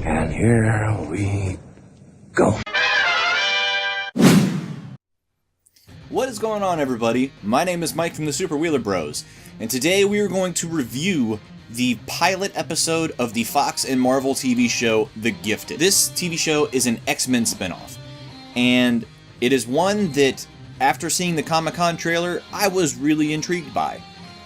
And here we go. What is going on, everybody? My name is Mike from the Super Wheeler Bros, and today we are going to review the pilot episode of the Fox and Marvel TV show The Gifted. This TV show is an X-Men spinoff, and it is one that, after seeing the Comic-Con trailer, I was really intrigued by.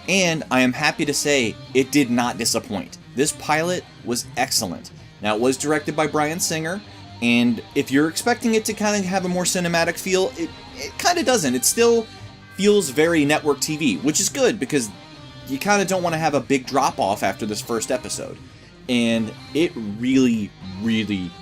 And I am happy to say it did not disappoint. This pilot was excellent. Now, it was directed by Bryan Singer, and if you're expecting it to kind of have a more cinematic feel, it kind of doesn't. It still feels very network TV, which is good because you kind of don't want to have a big drop-off after this first episode. And it really, really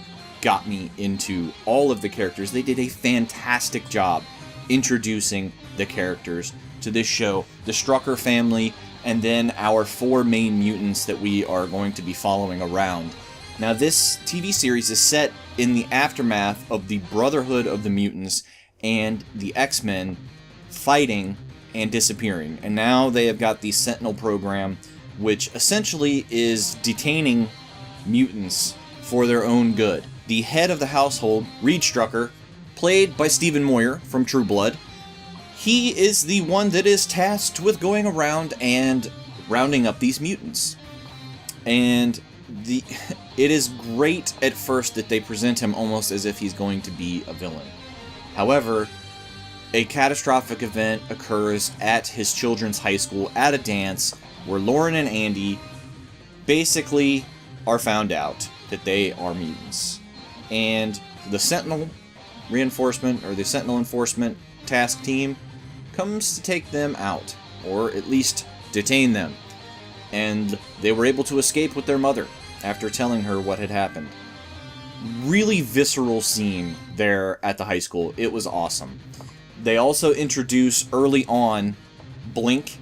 got me into all of the characters. They did a fantastic job introducing the characters to this show, the Strucker family, and then our 4 main mutants that we are going to be following around. Now, this TV series is set in the aftermath of the Brotherhood of the Mutants and the X-Men fighting and disappearing. And now they have got the Sentinel program, which essentially is detaining mutants for their own good. The head of the household, Reed Strucker, played by Stephen Moyer from True Blood, he is the one that is tasked with going around and rounding up these mutants. And it is great at first that they present him almost as if he's going to be a villain. However, a catastrophic event occurs at his children's high school at a dance where Lauren and Andy basically are found out that they are mutants. And the Sentinel reinforcement, or the Sentinel enforcement task team, comes to take them out, or at least detain them. And they were able to escape with their mother after telling her what had happened. Really visceral scene there at the high school. It was awesome. They also introduce early on Blink,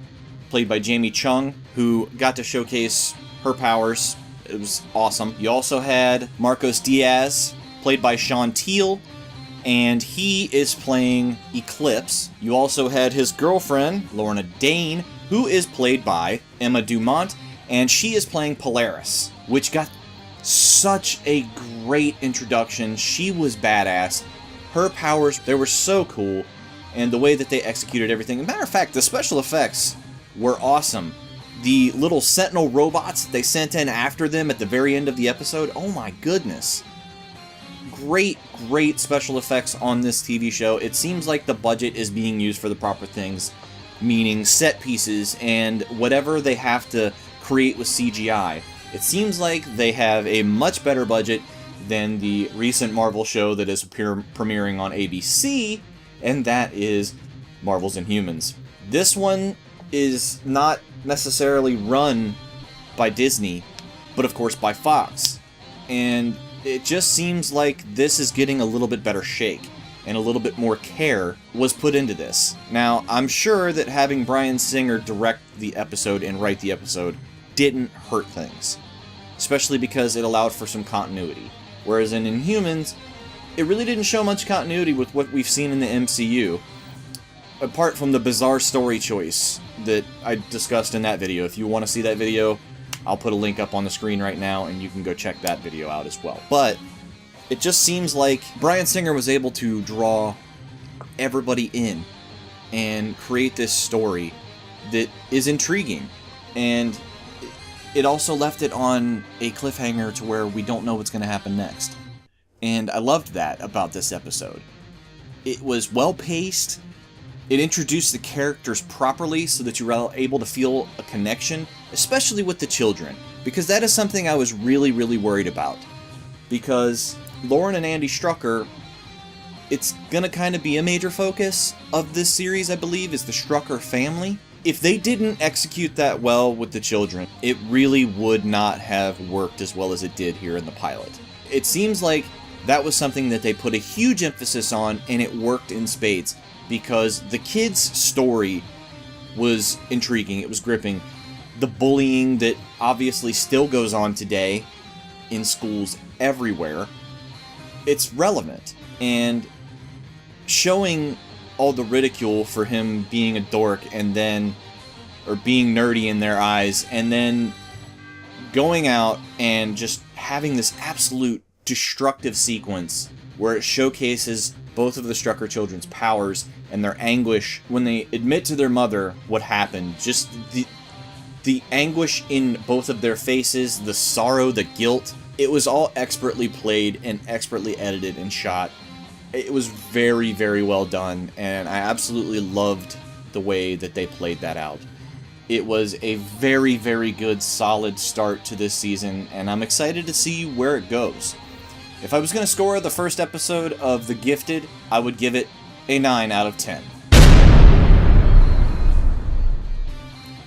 played by Jamie Chung, who got to showcase her powers. It was awesome. You also had Marcos Diaz, played by Sean Teal, and he is playing Eclipse. You also had his girlfriend, Lorna Dane, who is played by Emma Dumont, and she is playing Polaris, which got such a great introduction. She was badass. Her powers, they were so cool, and the way that they executed everything. As a matter of fact, the special effects were awesome. The little Sentinel robots that they sent in after them at the very end of the episode, oh my goodness. Great, great special effects on this TV show. It seems like the budget is being used for the proper things, meaning set pieces and whatever they have to create with CGI. It seems like they have a much better budget than the recent Marvel show that is premiering on ABC, and that is Marvel's Inhumans. This one is not necessarily run by Disney, but of course by Fox. And it just seems like this is getting a little bit better shake, and a little bit more care was put into this. Now, I'm sure that having Bryan Singer direct the episode and write the episode didn't hurt things, especially because it allowed for some continuity. Whereas in Inhumans, it really didn't show much continuity with what we've seen in the MCU, apart from the bizarre story choice that I discussed in that video. If you want to see that video, I'll put a link up on the screen right now, and you can go check that video out as well. But it just seems like Bryan Singer was able to draw everybody in and create this story that is intriguing. And it also left it on a cliffhanger to where we don't know what's going to happen next. And I loved that about this episode. It was well-paced. It introduced the characters properly so that you were able to feel a connection, especially with the children, because that is something I was really, really worried about. Because Lauren and Andy Strucker, it's gonna kind of be a major focus of this series, I believe, is the Strucker family. If they didn't execute that well with the children, it really would not have worked as well as it did here in the pilot. It seems like that was something that they put a huge emphasis on, and it worked in spades, because the kids' story was intriguing, it was gripping. The bullying that obviously still goes on today in schools everywhere, it's relevant. And showing all the ridicule for him being a dork and then, or being nerdy in their eyes, and then going out and just having this absolute destructive sequence where it showcases both of the Strucker children's powers and their anguish when they admit to their mother what happened. Just the anguish in both of their faces, the sorrow, the guilt. It was all expertly played and expertly edited and shot. It was very, very well done, and I absolutely loved the way that they played that out. It was a very, very good, solid start to this season, and I'm excited to see where it goes. If I was going to score the first episode of The Gifted, I would give it a 9 out of 10.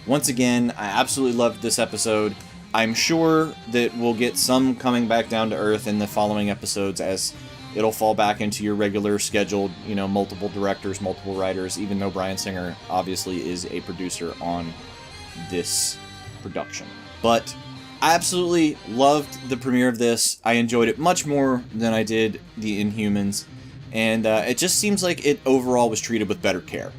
Once again, I absolutely loved this episode. I'm sure that we'll get some coming back down to earth in the following episodes, as it'll fall back into your regular scheduled, multiple directors, multiple writers, even though Bryan Singer obviously is a producer on this production. But I absolutely loved the premiere of this. I enjoyed it much more than I did the Inhumans, and it just seems like it overall was treated with better care.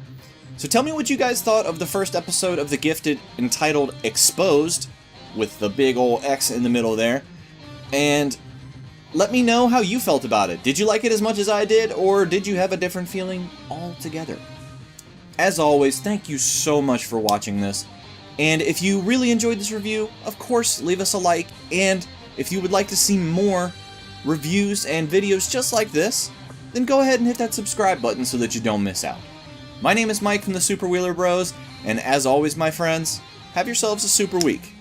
So tell me what you guys thought of the first episode of The Gifted, entitled eXposed, with the big ol' X in the middle there, and let me know how you felt about it. Did you like it as much as I did, or did you have a different feeling altogether? As always, thank you so much for watching this, and if you really enjoyed this review, of course, leave us a like, and if you would like to see more reviews and videos just like this, then go ahead and hit that subscribe button so that you don't miss out. My name is Mike from the Super Wheeler Bros, and as always, my friends, have yourselves a super week.